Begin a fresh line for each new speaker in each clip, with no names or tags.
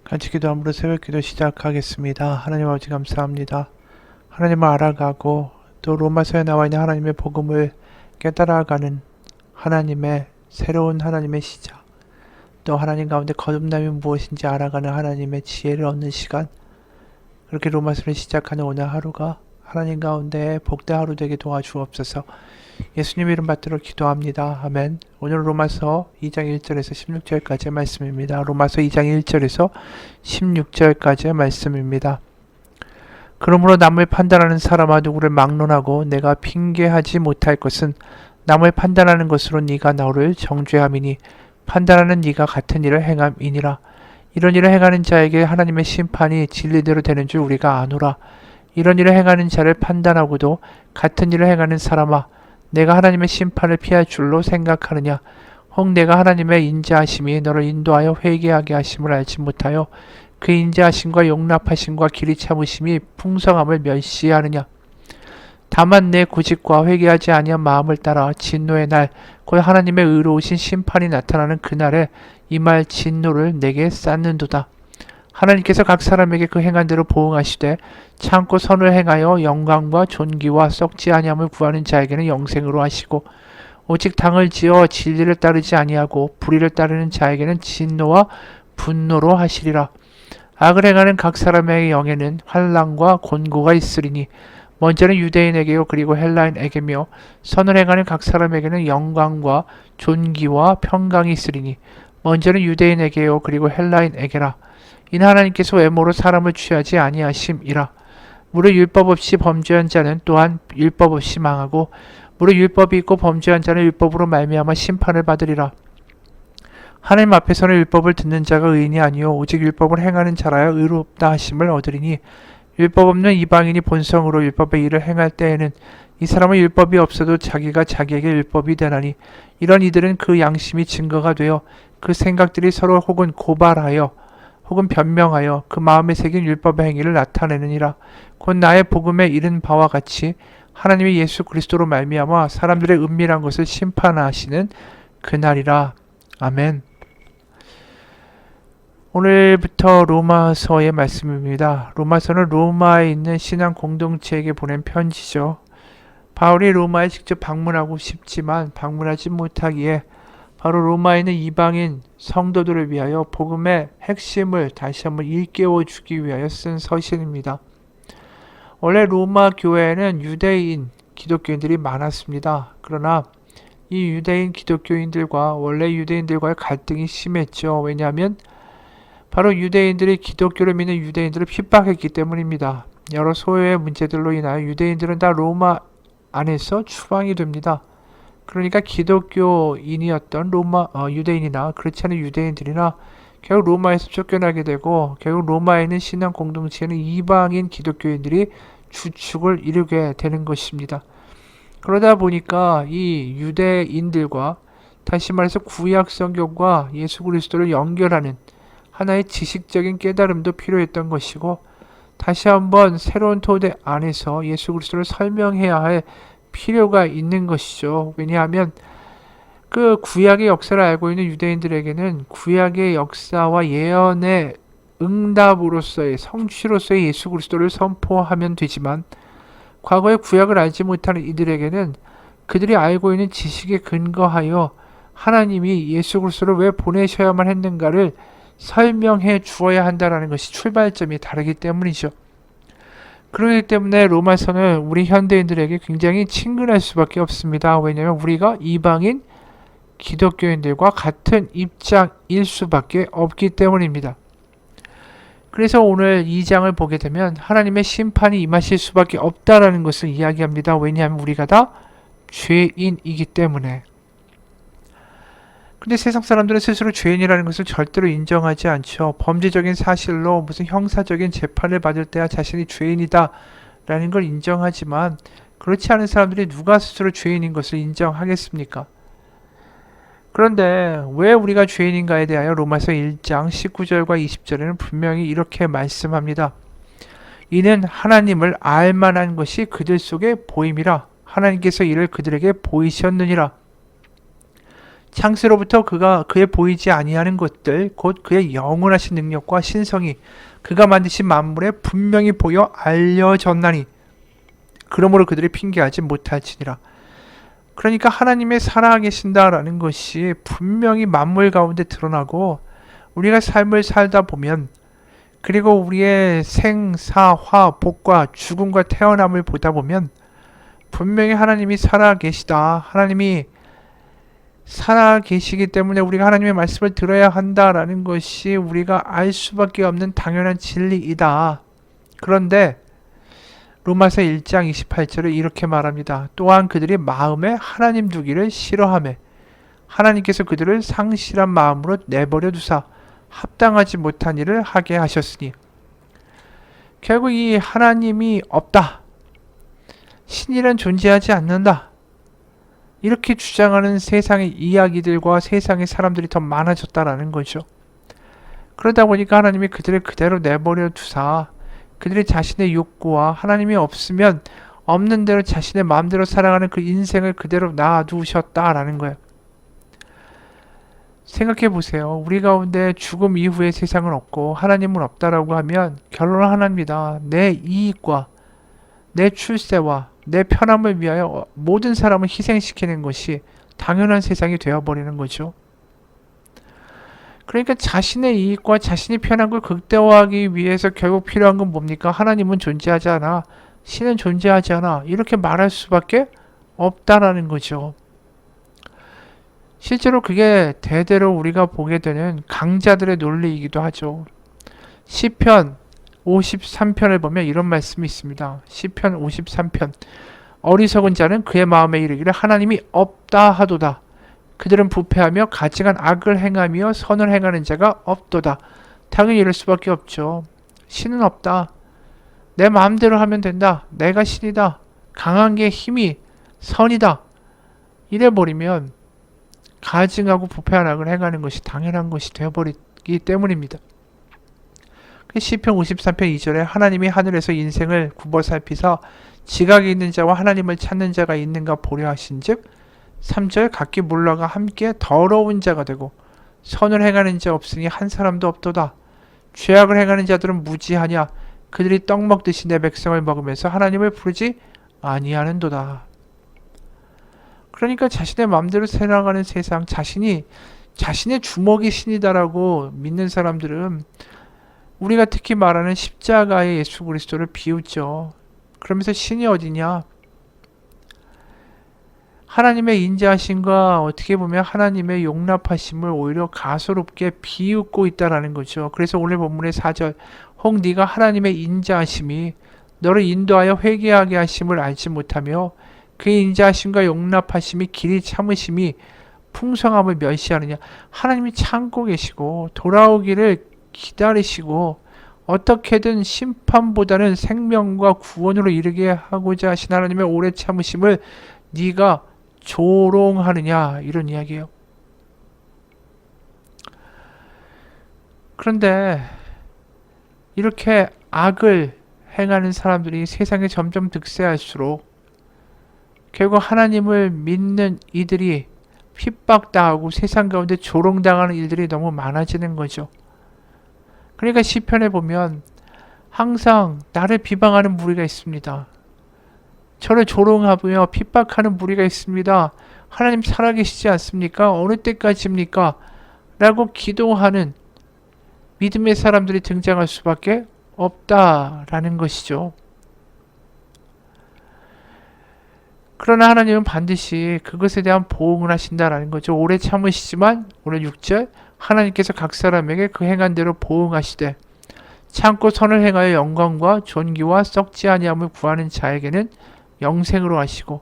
같이 기도함으로 새벽기도 시작하겠습니다. 하나님 아버지 감사합니다. 하나님을 알아가고 또 로마서에 나와 있는 하나님의 복음을 깨달아가는 하나님의 새로운 하나님의 시작, 또 하나님 가운데 거듭남이 무엇인지 알아가는 하나님의 지혜를 얻는 시간, 그렇게 로마서를 시작하는 오늘 하루가 하나님 가운데 복된 하루 되게 도와주옵소서. 예수님 이름 받들어 기도합니다. 아멘. 오늘 로마서 2장 1절에서 16절까지의 말씀입니다. 로마서 2장 1절에서 16절까지의 말씀입니다. 그러므로 남을 판단하는 사람아 누구를 막론하고 내가 핑계하지 못할 것은 남을 판단하는 것으로 네가 너를 정죄함이니 판단하는 네가 같은 일을 행함이니라. 이런 일을 행하는 자에게 하나님의 심판이 진리대로 되는 줄 우리가 아노라. 이런 일을 행하는 자를 판단하고도 같은 일을 행하는 사람아 내가 하나님의 심판을 피할 줄로 생각하느냐. 혹 내가 하나님의 인자하심이 너를 인도하여 회개하게 하심을 알지 못하여 그 인자하심과 용납하심과 길이 참으심이 풍성함을 멸시하느냐. 다만 내 고집과 회개하지 아니한 마음을 따라 진노의 날 곧 하나님의 의로우신 심판이 나타나는 그날에 임할 진노를 내게 쌓는도다. 하나님께서 각 사람에게 그 행한 대로 보응하시되 참고 선을 행하여 영광과 존귀와 썩지 아니함을 구하는 자에게는 영생으로 하시고 오직 당을 지어 진리를 따르지 아니하고 불의를 따르는 자에게는 진노와 분노로 하시리라. 악을 행하는 각 사람의 영에는 환난과 곤고가 있으리니 먼저는 유대인에게요 그리고 헬라인에게며 선을 행하는 각 사람에게는 영광과 존귀와 평강이 있으리니 먼저는 유대인에게요 그리고 헬라인에게라. 이는 하나님께서 외모로 사람을 취하지 아니하심이라. 무릇 율법 없이 범죄한 자는 또한 율법 없이 망하고 무릇 율법이 있고 범죄한 자는 율법으로 말미암아 심판을 받으리라. 하나님 앞에서는 율법을 듣는 자가 의인이 아니요 오직 율법을 행하는 자라야 의롭다 하심을 얻으리니 율법 없는 이방인이 본성으로 율법의 일을 행할 때에는 이 사람은 율법이 없어도 자기가 자기에게 율법이 되나니 이런 이들은 그 양심이 증거가 되어 그 생각들이 서로 혹은 고발하여 혹은 변명하여 그 마음에 새긴 율법의 행위를 나타내느니라. 곧 나의 복음에 이른 바와 같이 하나님이 예수 그리스도로 말미암아 사람들의 은밀한 것을 심판하시는 그날이라. 아멘. 오늘부터 로마서의 말씀입니다. 로마서는 로마에 있는 신앙 공동체에게 보낸 편지죠. 바울이 로마에 직접 방문하고 싶지만 방문하지 못하기에 바로 로마에 있는 이방인 성도들을 위하여 복음의 핵심을 다시 한번 일깨워 주기 위하여 쓴 서신입니다. 원래 로마 교회에는 유대인 기독교인들이 많았습니다. 그러나 이 유대인 기독교인들과 원래 유대인들과의 갈등이 심했죠. 왜냐하면 바로 유대인들이 기독교를 믿는 유대인들을 핍박했기 때문입니다. 여러 소외의 문제들로 인하여 유대인들은 다 로마 안에서 추방이 됩니다. 그러니까 기독교인이었던 유대인이나 그렇지 않은 유대인들이나 결국 로마에서 쫓겨나게 되고 결국 로마에 있는 신앙 공동체는 이방인 기독교인들이 주축을 이루게 되는 것입니다. 그러다 보니까 이 유대인들과 다시 말해서 구약 성경과 예수 그리스도를 연결하는 하나의 지식적인 깨달음도 필요했던 것이고 다시 한번 새로운 토대 안에서 예수 그리스도를 설명해야 할 필요가 있는 것이죠. 왜냐하면 그 구약의 역사를 알고 있는 유대인들에게는 구약의 역사와 예언의 응답으로서의 성취로서의 예수 그리스도를 선포하면 되지만 과거의 구약을 알지 못하는 이들에게는 그들이 알고 있는 지식에 근거하여 하나님이 예수 그리스도를 왜 보내셔야만 했는가를 설명해 주어야 한다는 것이 출발점이 다르기 때문이죠. 그렇기 때문에 로마서는 우리 현대인들에게 굉장히 친근할 수밖에 없습니다. 왜냐하면 우리가 이방인 기독교인들과 같은 입장일 수밖에 없기 때문입니다. 그래서 오늘 2장을 보게 되면 하나님의 심판이 임하실 수밖에 없다라는 것을 이야기합니다. 왜냐하면 우리가 다 죄인이기 때문에. 근데 세상 사람들은 스스로 죄인이라는 것을 절대로 인정하지 않죠. 범죄적인 사실로 무슨 형사적인 재판을 받을 때야 자신이 죄인이다 라는 걸 인정하지만 그렇지 않은 사람들이 누가 스스로 죄인인 것을 인정하겠습니까? 그런데 왜 우리가 죄인인가에 대하여 로마서 1장 19절과 20절에는 분명히 이렇게 말씀합니다. 이는 하나님을 알만한 것이 그들 속에 보임이라. 하나님께서 이를 그들에게 보이셨느니라. 창세로부터 그의 보이지 아니하는 것들 곧 그의 영원하신 능력과 신성이 그가 만드신 만물에 분명히 보여 알려졌나니 그러므로 그들이 핑계하지 못할지니라. 그러니까 하나님의 살아계신다라는 것이 분명히 만물 가운데 드러나고 우리가 삶을 살다 보면 그리고 우리의 생, 사, 화, 복과 죽음과 태어남을 보다 보면 분명히 하나님이 살아계시다. 하나님이 살아계시기 때문에 우리가 하나님의 말씀을 들어야 한다라는 것이 우리가 알 수밖에 없는 당연한 진리이다. 그런데 로마서 1장 28절에 이렇게 말합니다. 또한 그들이 마음에 하나님 두기를 싫어하며 하나님께서 그들을 상실한 마음으로 내버려 두사 합당하지 못한 일을 하게 하셨으니 결국 이 하나님이 없다. 신이란 존재하지 않는다. 이렇게 주장하는 세상의 이야기들과 세상의 사람들이 더 많아졌다라는 거죠. 그러다 보니까 하나님이 그들을 그대로 내버려 두사 그들이 자신의 욕구와 하나님이 없으면 없는 대로 자신의 마음대로 살아가는 그 인생을 그대로 놔두셨다라는 거예요. 생각해 보세요. 우리 가운데 죽음 이후의 세상은 없고 하나님은 없다라고 하면 결론은 하나입니다. 내 이익과 내 출세와 내 편함을 위하여 모든 사람을 희생시키는 것이 당연한 세상이 되어버리는 거죠. 그러니까 자신의 이익과 자신이 편한 걸 극대화하기 위해서 결국 필요한 건 뭡니까? 하나님은 존재하지 않아. 신은 존재하지 않아. 이렇게 말할 수밖에 없다라는 거죠. 실제로 그게 대대로 우리가 보게 되는 강자들의 논리이기도 하죠. 시편 53편을 보면 이런 말씀이 있습니다. 시편 53편 어리석은 자는 그의 마음에 이르기를 하나님이 없다 하도다. 그들은 부패하며 가증한 악을 행하며 선을 행하는 자가 없도다. 당연히 이럴 수밖에 없죠. 신은 없다. 내 마음대로 하면 된다. 내가 신이다. 강한 게 힘이 선이다. 이래버리면 가증하고 부패한 악을 행하는 것이 당연한 것이 되어버리기 때문입니다. 시편 53편 2절에 하나님이 하늘에서 인생을 굽어 살피사 지각이 있는 자와 하나님을 찾는 자가 있는가 보려 하신즉 3절 각기 물러가 함께 더러운 자가 되고 선을 행하는 자 없으니 한 사람도 없도다. 죄악을 행하는 자들은 무지하냐. 그들이 떡 먹듯이 내 백성을 먹으면서 하나님을 부르지 아니하는도다. 그러니까 자신의 마음대로 살아가는 세상, 자신의 주먹이 신이다라고 믿는 사람들은 우리가 특히 말하는 십자가의 예수 그리스도를 비웃죠. 그러면서 신이 어디냐? 하나님의 인자하심과 어떻게 보면 하나님의 용납하심을 오히려 가소롭게 비웃고 있다라는 거죠. 그래서 오늘 본문의 4절 혹 네가 하나님의 인자하심이 너를 인도하여 회개하게 하심을 알지 못하며 그의 인자하심과 용납하심이 길이 참으심이 풍성함을 멸시하느냐. 하나님이 참고 계시고 돌아오기를 기다리시고 어떻게든 심판보다는 생명과 구원으로 이르게 하고자 하신 하나님의 오래 참으심을 네가 조롱하느냐, 이런 이야기예요. 그런데 이렇게 악을 행하는 사람들이 세상에 점점 득세할수록 결국 하나님을 믿는 이들이 핍박당하고 세상 가운데 조롱당하는 일들이 너무 많아지는 거죠. 그러니까 시편에 보면 항상 나를 비방하는 무리가 있습니다. 저를 조롱하며 핍박하는 무리가 있습니다. 하나님 살아계시지 않습니까? 어느 때까지입니까? 라고 기도하는 믿음의 사람들이 등장할 수밖에 없다라는 것이죠. 그러나 하나님은 반드시 그것에 대한 보응을 하신다라는 거죠. 오래 참으시지만 오늘 6절 하나님께서 각 사람에게 그 행한 대로 보응하시되 참고 선을 행하여 영광과 존귀와 썩지 아니함을 구하는 자에게는 영생으로 하시고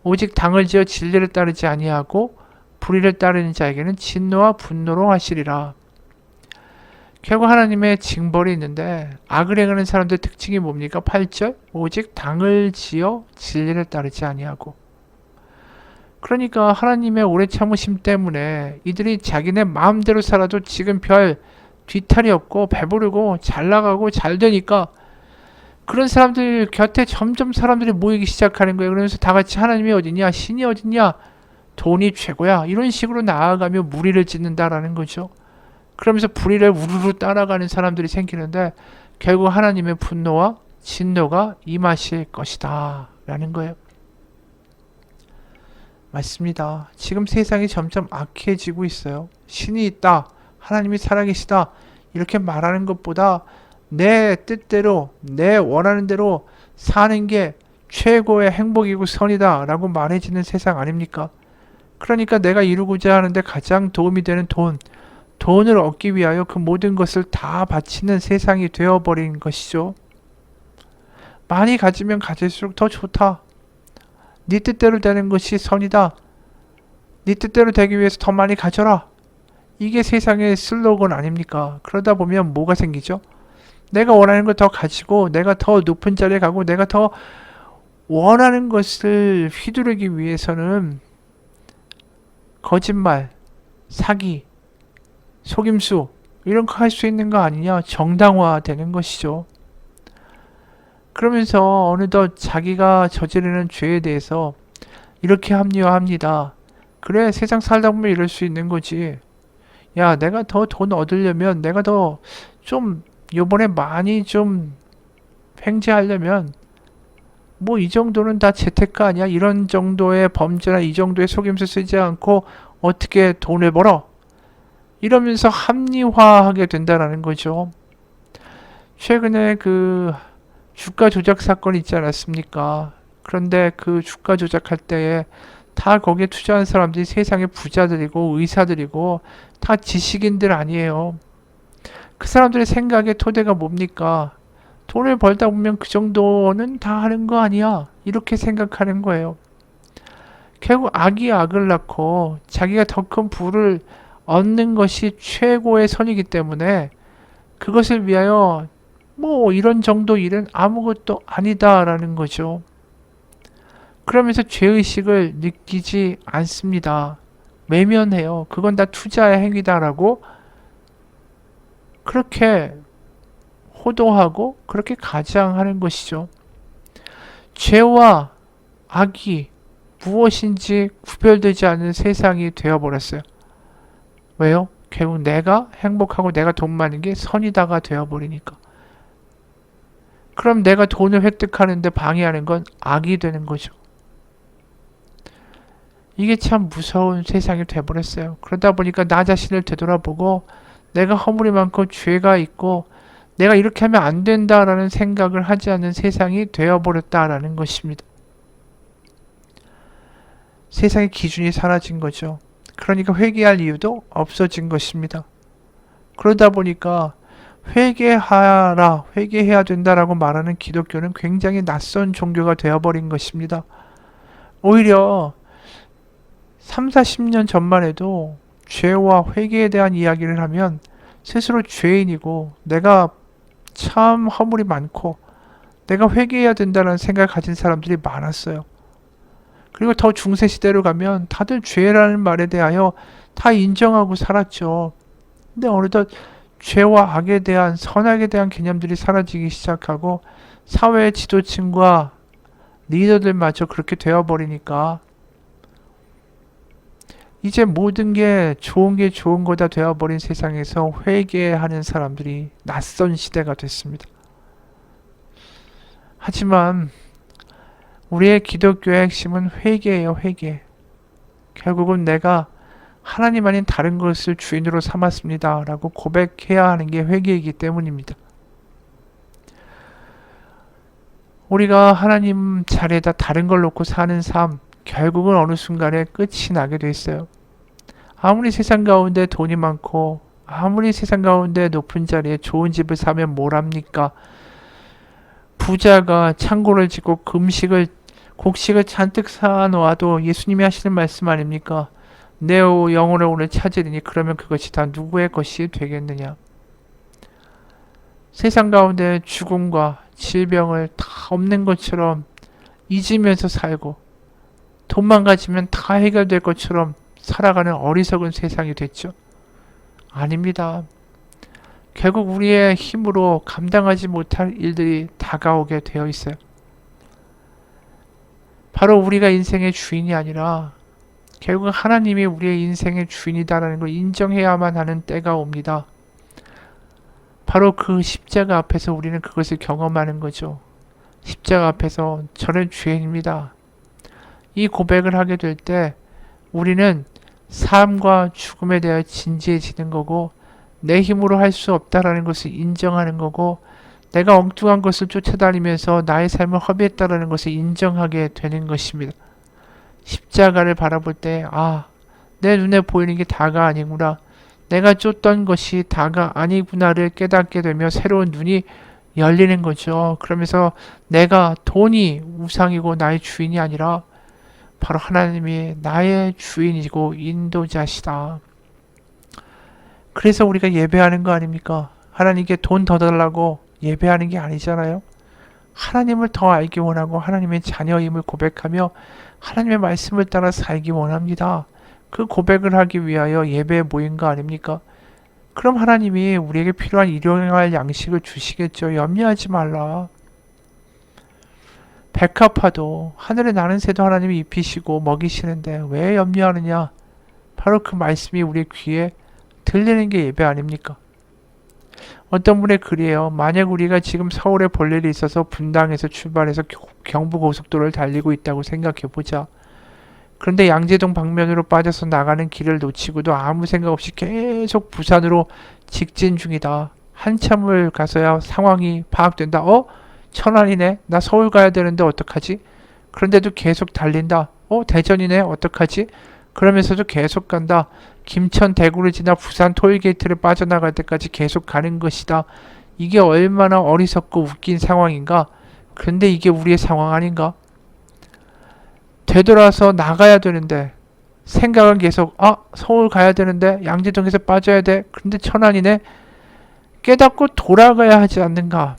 오직 당을 지어 진리를 따르지 아니하고 불의를 따르는 자에게는 진노와 분노로 하시리라. 결국 하나님의 징벌이 있는데 악을 행하는 사람들의 특징이 뭡니까? 8절 오직 당을 지어 진리를 따르지 아니하고. 그러니까 하나님의 오래 참으심 때문에 이들이 자기네 마음대로 살아도 지금 별 뒤탈이 없고 배부르고 잘 나가고 잘 되니까 그런 사람들 곁에 점점 사람들이 모이기 시작하는 거예요. 그러면서 다 같이 하나님이 어디냐? 신이 어디냐? 돈이 최고야. 이런 식으로 나아가며 무리를 짓는다라는 거죠. 그러면서 불의를 우르르 따라가는 사람들이 생기는데 결국 하나님의 분노와 진노가 임하실 것이다 라는 거예요. 맞습니다. 지금 세상이 점점 악해지고 있어요. 신이 있다, 하나님이 살아계시다 이렇게 말하는 것보다 내 뜻대로 내 원하는 대로 사는 게 최고의 행복이고 선이다 라고 말해지는 세상 아닙니까? 그러니까 내가 이루고자 하는데 가장 도움이 되는 돈을 얻기 위하여 그 모든 것을 다 바치는 세상이 되어버린 것이죠. 많이 가지면 가질수록 더 좋다. 네 뜻대로 되는 것이 선이다. 네 뜻대로 되기 위해서 더 많이 가져라. 이게 세상의 슬로건 아닙니까? 그러다 보면 뭐가 생기죠? 내가 원하는 걸 더 가지고 내가 더 높은 자리에 가고 내가 더 원하는 것을 휘두르기 위해서는 거짓말, 사기, 속임수 이런 거 할 수 있는 거 아니냐? 정당화되는 것이죠. 그러면서 어느덧 자기가 저지르는 죄에 대해서 이렇게 합리화합니다. 그래, 세상 살다 보면 이럴 수 있는 거지. 야, 내가 더 돈 얻으려면 내가 더 좀 요번에 많이 좀 횡재하려면 뭐 이 정도는 다 재테크 아니야? 이런 정도의 범죄나 이 정도의 속임수 쓰지 않고 어떻게 돈을 벌어? 이러면서 합리화하게 된다라는 거죠. 최근에 그 주가 조작 사건 있지 않았습니까? 그런데 그 주가 조작할 때에 다 거기에 투자한 사람들이 세상의 부자들이고 의사들이고 다 지식인들 아니에요. 그 사람들의 생각의 토대가 뭡니까? 돈을 벌다 보면 그 정도는 다 하는 거 아니야? 이렇게 생각하는 거예요. 결국 악이 악을 낳고 자기가 더 큰 부를 얻는 것이 최고의 선이기 때문에 그것을 위하여 뭐 이런 정도 일은 아무것도 아니다라는 거죠. 그러면서 죄의식을 느끼지 않습니다. 외면해요. 그건 다 투자의 행위다라고 그렇게 호도하고 그렇게 가장하는 것이죠. 죄와 악이 무엇인지 구별되지 않는 세상이 되어버렸어요. 왜요? 결국 내가 행복하고 내가 돈 많은 게 선이다가 되어버리니까. 그럼 내가 돈을 획득하는데 방해하는 건 악이 되는 거죠. 이게 참 무서운 세상이 돼버렸어요. 그러다 보니까 나 자신을 되돌아보고 내가 허물이 많고 죄가 있고 내가 이렇게 하면 안 된다라는 생각을 하지 않는 세상이 되어버렸다라는 것입니다. 세상의 기준이 사라진 거죠. 그러니까 회개할 이유도 없어진 것입니다. 그러다 보니까 회개하라, 회개해야 된다라고 말하는 기독교는 굉장히 낯선 종교가 되어버린 것입니다. 오히려 3, 40년 전만 해도 죄와 회개에 대한 이야기를 하면 스스로 죄인이고 내가 참 허물이 많고 내가 회개해야 된다는 생각을 가진 사람들이 많았어요. 그리고 더 중세 시대로 가면 다들 죄라는 말에 대하여 다 인정하고 살았죠. 근데 어느덧 죄와 악에 대한 선악에 대한 개념들이 사라지기 시작하고 사회의 지도층과 리더들마저 그렇게 되어버리니까 이제 모든 게 좋은 거다 되어버린 세상에서 회개하는 사람들이 낯선 시대가 됐습니다. 하지만 우리의 기독교의 핵심은 회개예요, 회개. 결국은 내가 하나님 아닌 다른 것을 주인으로 삼았습니다 라고 고백해야 하는 게 회개이기 때문입니다. 우리가 하나님 자리에다 다른 걸 놓고 사는 삶, 결국은 어느 순간에 끝이 나게 돼 있어요. 아무리 세상 가운데 돈이 많고 아무리 세상 가운데 높은 자리에 좋은 집을 사면 뭘 합니까? 부자가 창고를 짓고 곡식을 잔뜩 사놓아도 예수님이 하시는 말씀 아닙니까? 내 영혼을 오늘 찾으리니 그러면 그것이 다 누구의 것이 되겠느냐? 세상 가운데 죽음과 질병을 다 없는 것처럼 잊으면서 살고 돈만 가지면 다 해결될 것처럼 살아가는 어리석은 세상이 됐죠. 아닙니다. 결국 우리의 힘으로 감당하지 못할 일들이 다가오게 되어 있어요. 바로 우리가 인생의 주인이 아니라 결국 하나님이 우리의 인생의 주인이다라는 걸 인정해야만 하는 때가 옵니다. 바로 그 십자가 앞에서 우리는 그것을 경험하는 거죠. 십자가 앞에서 저는 죄인입니다. 이 고백을 하게 될 때 우리는 삶과 죽음에 대해 진지해지는 거고, 내 힘으로 할 수 없다라는 것을 인정하는 거고, 내가 엉뚱한 것을 쫓아다니면서 나의 삶을 허비했다라는 것을 인정하게 되는 것입니다. 십자가를 바라볼 때, 내 눈에 보이는 게 다가 아니구나. 내가 쫓던 것이 다가 아니구나를 깨닫게 되며 새로운 눈이 열리는 거죠. 그러면서 내가 돈이 우상이고 나의 주인이 아니라 바로 하나님이 나의 주인이고 인도자시다. 그래서 우리가 예배하는 거 아닙니까? 하나님께 돈 더 달라고 예배하는 게 아니잖아요. 하나님을 더 알기 원하고 하나님의 자녀임을 고백하며 하나님의 말씀을 따라 살기 원합니다. 그 고백을 하기 위하여 예배에 모인 거 아닙니까? 그럼 하나님이 우리에게 필요한 일용할 양식을 주시겠죠. 염려하지 말라. 백합화도 하늘에 나는 새도 하나님이 입히시고 먹이시는데 왜 염려하느냐? 바로 그 말씀이 우리의 귀에 들리는 게 예배 아닙니까? 어떤 분의 글이에요. 만약 우리가 지금 서울에 볼 일이 있어서 분당에서 출발해서 경부고속도로를 달리고 있다고 생각해보자. 그런데 양재동 방면으로 빠져서 나가는 길을 놓치고도 아무 생각 없이 계속 부산으로 직진 중이다. 한참을 가서야 상황이 파악된다. 천안이네. 나 서울 가야 되는데 어떡하지? 그런데도 계속 달린다. 대전이네. 어떡하지? 그러면서도 계속 간다. 김천 대구를 지나 부산 톨게이트를 빠져나갈 때까지 계속 가는 것이다. 이게 얼마나 어리석고 웃긴 상황인가? 그런데 이게 우리의 상황 아닌가? 되돌아서 나가야 되는데 생각은 계속 서울 가야 되는데 양재동에서 빠져야 돼. 그런데 천안이네. 깨닫고 돌아가야 하지 않는가?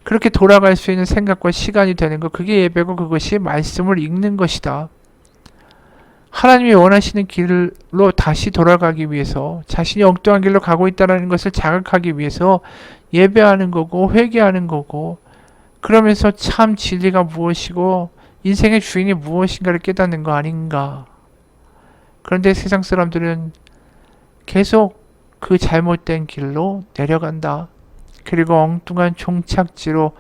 그렇게 돌아갈 수 있는 생각과 시간이 되는 것, 그게 예배고 그것이 말씀을 읽는 것이다. 하나님이 원하시는 길로 다시 돌아가기 위해서, 자신이 엉뚱한 길로 가고 있다는 것을 자각하기 위해서 예배하는 거고 회개하는 거고, 그러면서 참 진리가 무엇이고 인생의 주인이 무엇인가를 깨닫는 거 아닌가. 그런데 세상 사람들은 계속 그 잘못된 길로 내려간다. 그리고 엉뚱한 종착지로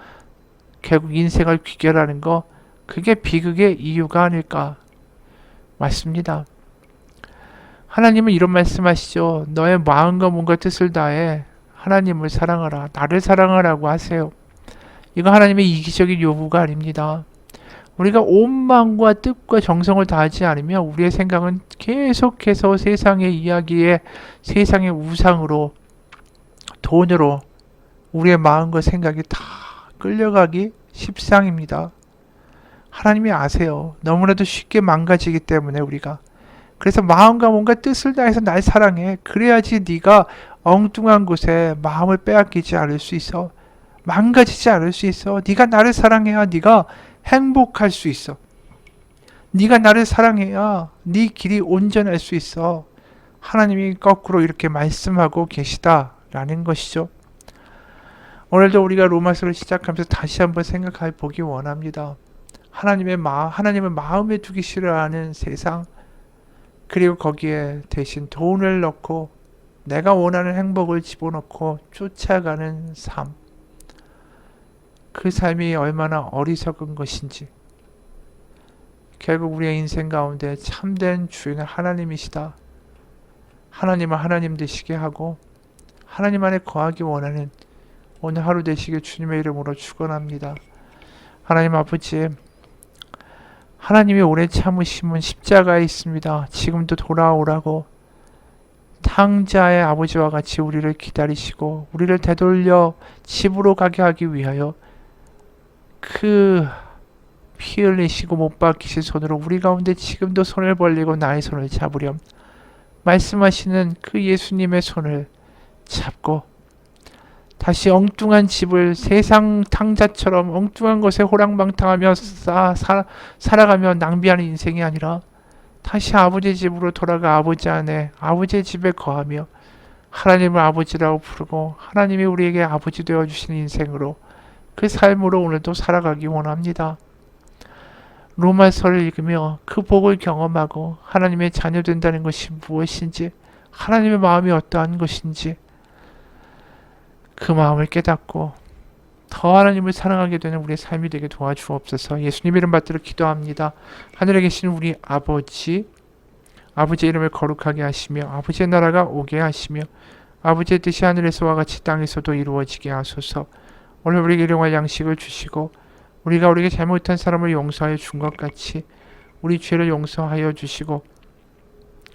결국 인생을 귀결하는 거, 그게 비극의 이유가 아닐까. 맞습니다. 하나님은 이런 말씀하시죠. 너의 마음과 몸과 뜻을 다해 하나님을 사랑하라. 나를 사랑하라고 하세요. 이거 하나님의 이기적인 요구가 아닙니다. 우리가 온 마음과 뜻과 정성을 다하지 않으면 우리의 생각은 계속해서 세상의 이야기에, 세상의 우상으로, 돈으로 우리의 마음과 생각이 다 끌려가기 십상입니다. 하나님이 아세요. 너무나도 쉽게 망가지기 때문에 우리가. 그래서 마음과 몸과 뜻을 다해서 날 사랑해. 그래야지 네가 엉뚱한 곳에 마음을 빼앗기지 않을 수 있어. 망가지지 않을 수 있어. 네가 나를 사랑해야 네가 행복할 수 있어. 네가 나를 사랑해야 네 길이 온전할 수 있어. 하나님이 거꾸로 이렇게 말씀하고 계시다라는 것이죠. 오늘도 우리가 로마서를 시작하면서 다시 한번 생각해 보기 원합니다. 하나님을 마음에 두기 싫어하는 세상, 그리고 거기에 대신 돈을 넣고 내가 원하는 행복을 집어넣고 쫓아가는 삶, 그 삶이 얼마나 어리석은 것인지. 결국 우리의 인생 가운데 참된 주인은 하나님이시다. 하나님은 하나님 되시게 하고 하나님 안에 거하기 원하는 오늘 하루 되시길 주님의 이름으로 축원합니다. 하나님 아버지, 하나님이 오래 참으심은 십자가에 있습니다. 지금도 돌아오라고 탕자의 아버지와 같이 우리를 기다리시고 우리를 되돌려 집으로 가게 하기 위하여 그 피 흘리시고 못 박히신 손으로 우리 가운데 지금도 손을 벌리고 나의 손을 잡으렴 말씀하시는 그 예수님의 손을 잡고 다시 엉뚱한 집을 세상 탕자처럼 엉뚱한 것에 호랑방탕하며 살아가며 낭비하는 인생이 아니라 다시 아버지 집으로 돌아가 아버지 안에 아버지의 집에 거하며 하나님을 아버지라고 부르고 하나님이 우리에게 아버지 되어주시는 인생으로 그 삶으로 오늘도 살아가기 원합니다. 로마서를 읽으며 그 복을 경험하고 하나님의 자녀 된다는 것이 무엇인지, 하나님의 마음이 어떠한 것인지 그 마음을 깨닫고 더 하나님을 사랑하게 되는 우리의 삶이 되게 도와주옵소서. 예수님 이름 받들어 기도합니다. 하늘에 계신 우리 아버지, 아버지의 이름을 거룩하게 하시며 아버지의 나라가 오게 하시며 아버지의 뜻이 하늘에서와 같이 땅에서도 이루어지게 하소서. 오늘 우리에게 일용할 양식을 주시고 우리가 우리에게 잘못한 사람을 용서하여 준 것 같이 우리 죄를 용서하여 주시고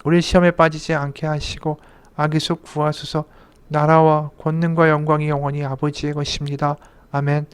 우리 시험에 빠지지 않게 하시고 악에서 구하소서. 나라와 권능과 영광이 영원히 아버지의 것입니다. 아멘.